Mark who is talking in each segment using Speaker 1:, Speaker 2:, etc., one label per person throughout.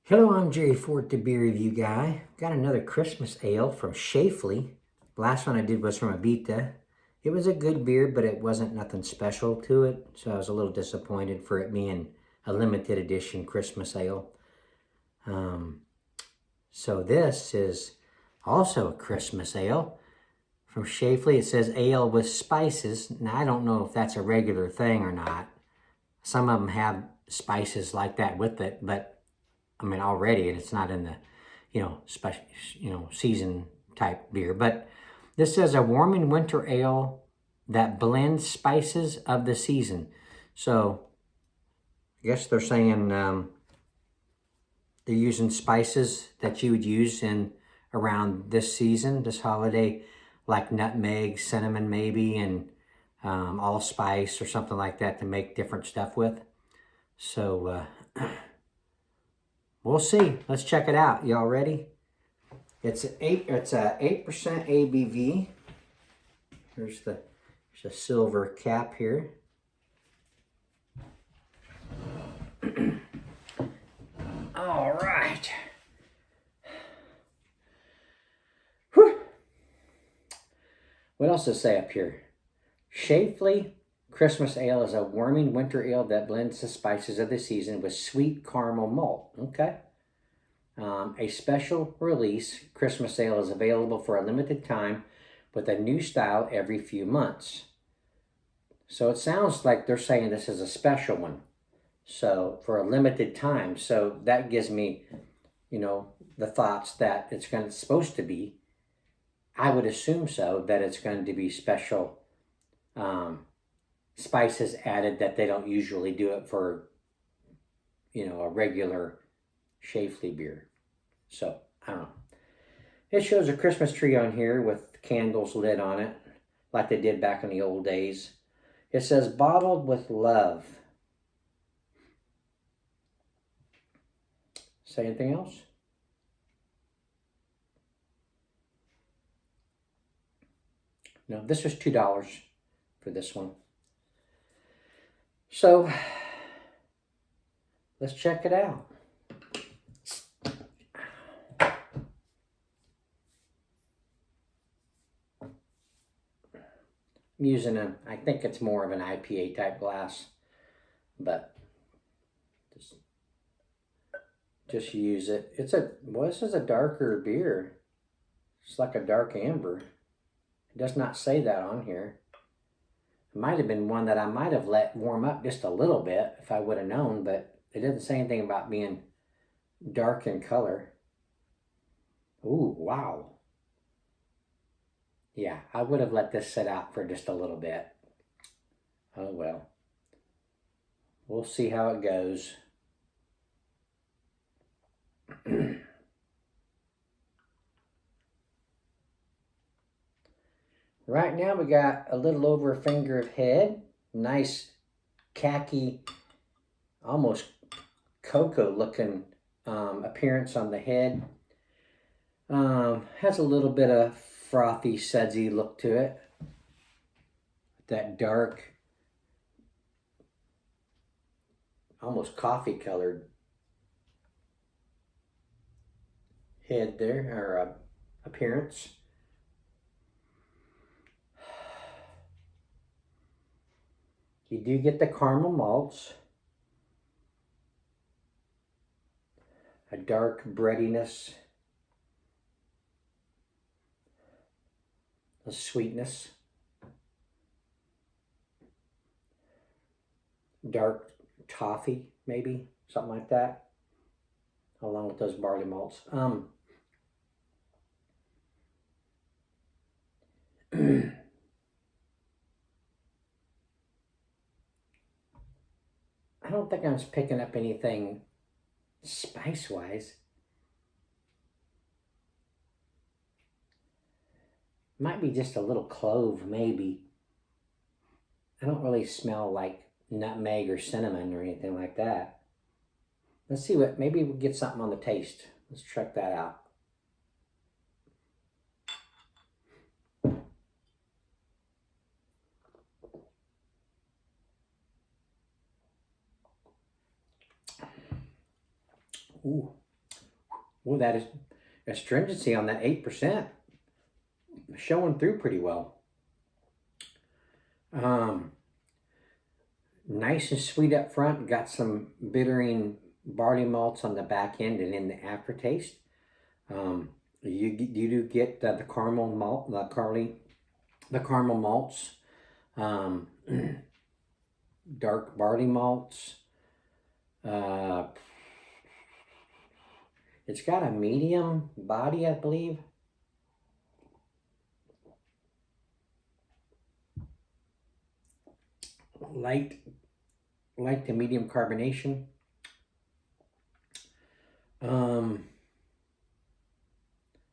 Speaker 1: Hello, I'm Jerry Ford, the beer review guy. Got another Christmas ale from Schlafly. The last one I did was from Abita. It was a good beer, but it wasn't nothing special to it, so I was a little disappointed for it being a limited edition Christmas ale. So this is also a Christmas ale from Schlafly. It says ale with spices. Now, I don't know if that's a regular thing or not. Some of them have spices like that with it, but I mean, already, and it's not in the, special, season type beer. But this says a warming winter ale that blends spices of the season. So I guess they're saying they're using spices that you would use in around this season, this holiday, like nutmeg, cinnamon maybe, and allspice or something like that to make different stuff with. So we'll see. Let's check it out. Y'all ready? It's a 8% ABV. There's the silver cap here. All right. Whew. What else does it say up here? Schlafly Christmas Ale is a warming winter ale that blends the spices of the season with sweet caramel malt. Okay. A special release Christmas ale is available for a limited time with a new style every few months. So it sounds like they're saying this is a special one. So for a limited time. So that gives me, the thoughts that it's supposed to be. I would assume so, that it's going to be special spices added that they don't usually do it for, a regular Schlafly beer. So, I don't know. It shows a Christmas tree on here with candles lit on it, like they did back in the old days. It says, bottled with love. Say anything else? No, this was $2 for this one. So, let's check it out. I'm using I think it's more of an IPA type glass, but just use it. This is a darker beer. It's like a dark amber. It does not say that on here. It might have been one that I might have let warm up just a little bit if I would have known, but it doesn't say anything about being dark in color. Ooh, wow. Yeah, I would have let this sit out for just a little bit. Oh well. We'll see how it goes. Right now we got a little over a finger of head. Nice khaki, almost cocoa looking appearance on the head. Has a little bit of frothy, sudsy look to it. That dark, almost coffee colored head there, or appearance. You do get the caramel malts, a dark breadiness, a sweetness, dark toffee, maybe, something like that, along with those barley malts. I don't think I'm picking up anything spice-wise. Might be just a little clove, maybe. I don't really smell like nutmeg or cinnamon or anything like that. Let's see maybe we'll get something on the taste. Let's check that out. Ooh, Well, that is astringency on that 8%, showing through pretty well. Nice and sweet up front. Got some bittering barley malts on the back end and in the aftertaste. You do get the caramel malt, the caramel malts, dark barley malts. It's got a medium body, I believe. Light to medium carbonation.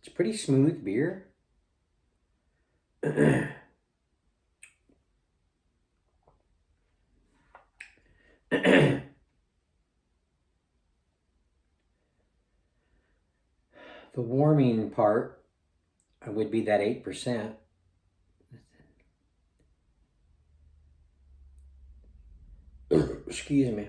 Speaker 1: It's pretty smooth beer. The warming part would be that 8%. Excuse me.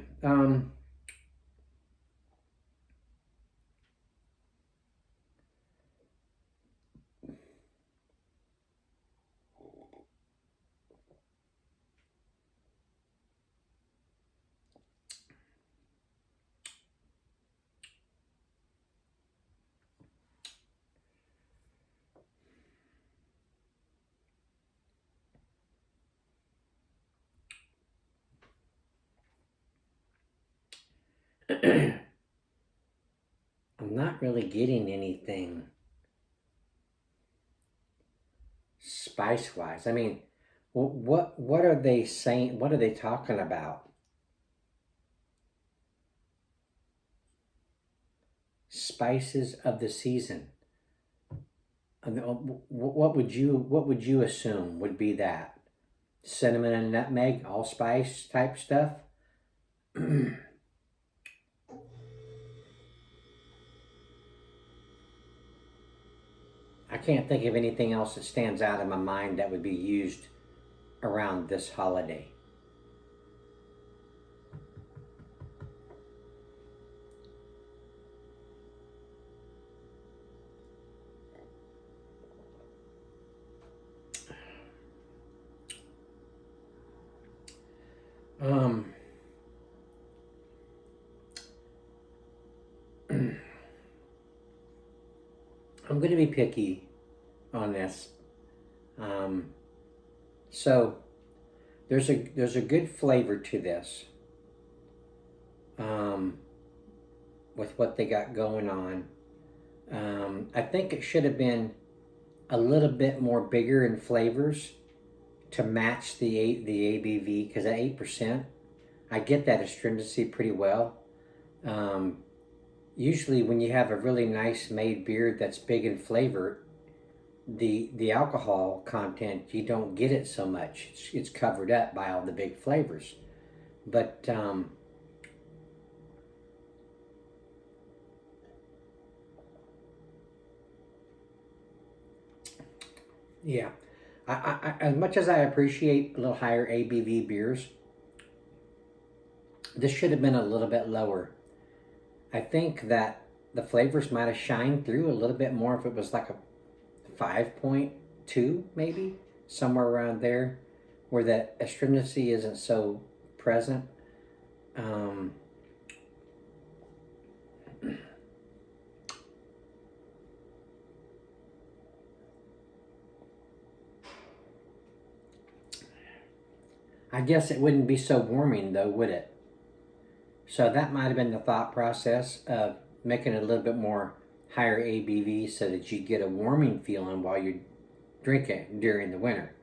Speaker 1: I'm not really getting anything spice-wise. I mean, what are they saying? What are they talking about? Spices of the season. What would you assume would be that? Cinnamon and nutmeg, allspice type stuff? I can't think of anything else that stands out in my mind that would be used around this holiday. I'm going to be picky on this. So there's a good flavor to this with what they got going on. I think it should have been a little bit more bigger in flavors to match the ABV, because at 8%, I get that astringency pretty well. Usually when you have a really nice made beer that's big in flavor, the alcohol content, you don't get it so much. It's covered up by all the big flavors. But yeah, I as much as I appreciate a little higher ABV beers, this should have been a little bit lower. I think that the flavors might have shined through a little bit more if it was like a 5.2, maybe somewhere around there, where that astringency isn't so present. I guess it wouldn't be so warming though, would it? So that might have been the thought process of making it a little bit more higher ABV so that you get a warming feeling while you drink it during the winter.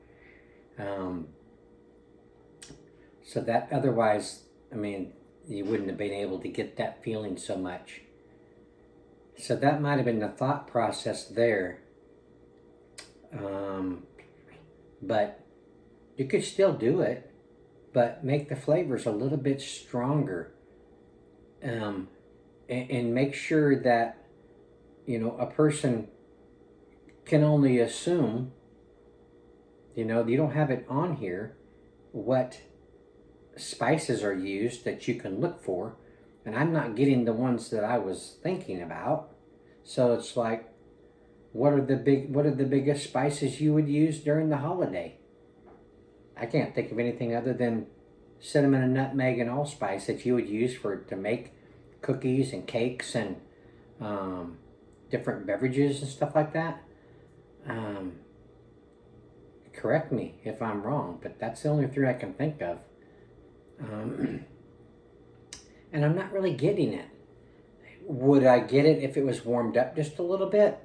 Speaker 1: So that otherwise, I mean, you wouldn't have been able to get that feeling so much. So that might have been the thought process there. But you could still do it, but make the flavors a little bit stronger. And make sure that, a person can only assume, you don't have it on here, what spices are used that you can look for. And I'm not getting the ones that I was thinking about. So it's like, what are the biggest spices you would use during the holiday? I can't think of anything other than cinnamon and nutmeg and allspice that you would use to make cookies and cakes and different beverages and stuff like that. Um, Correct me if I'm wrong, but that's the only three I can think of. And I'm not really getting it. Would I get it if it was warmed up just a little bit?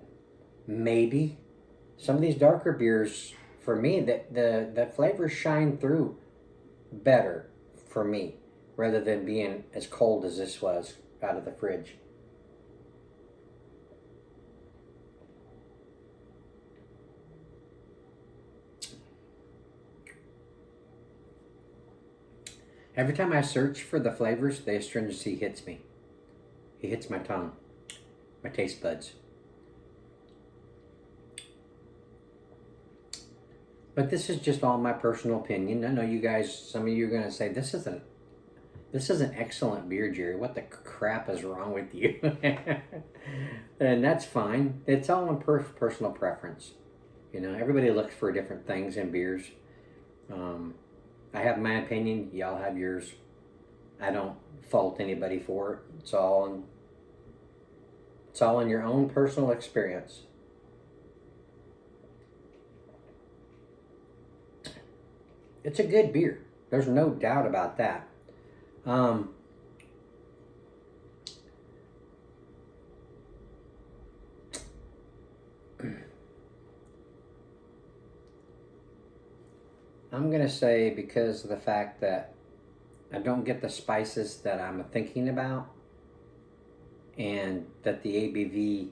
Speaker 1: Maybe. Some of these darker beers, for me, the flavors shine through better for me, rather than being as cold as this was out of the fridge. Every time I search for the flavors, the astringency hits me. It hits my tongue, my taste buds. But this is just all my personal opinion. I know you guys, some of you are going to say, this is an excellent beer, Jerry. What the crap is wrong with you? And that's fine. It's all in personal preference. You know, everybody looks for different things in beers. I have my opinion. Y'all have yours. I don't fault anybody for it. It's all in your own personal experience. It's a good beer. There's no doubt about that. I'm going to say, because of the fact that I don't get the spices that I'm thinking about, and that the ABV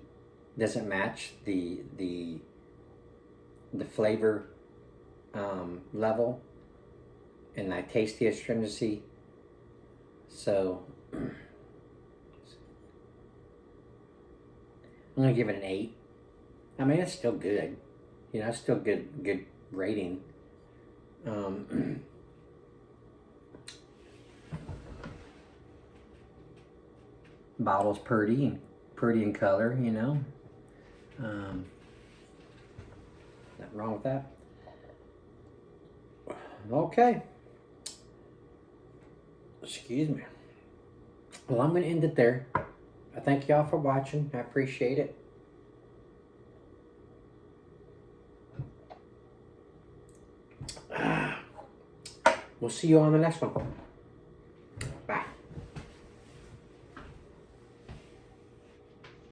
Speaker 1: doesn't match the flavor level, and I taste the astringency. So I'm gonna give it an 8. I mean, it's still good. You know, it's still good rating. Bottle's pretty in color, you know. Nothing wrong with that. Okay. Excuse me. Well, I'm going to end it there. I thank y'all for watching. I appreciate it. We'll see you on the next one.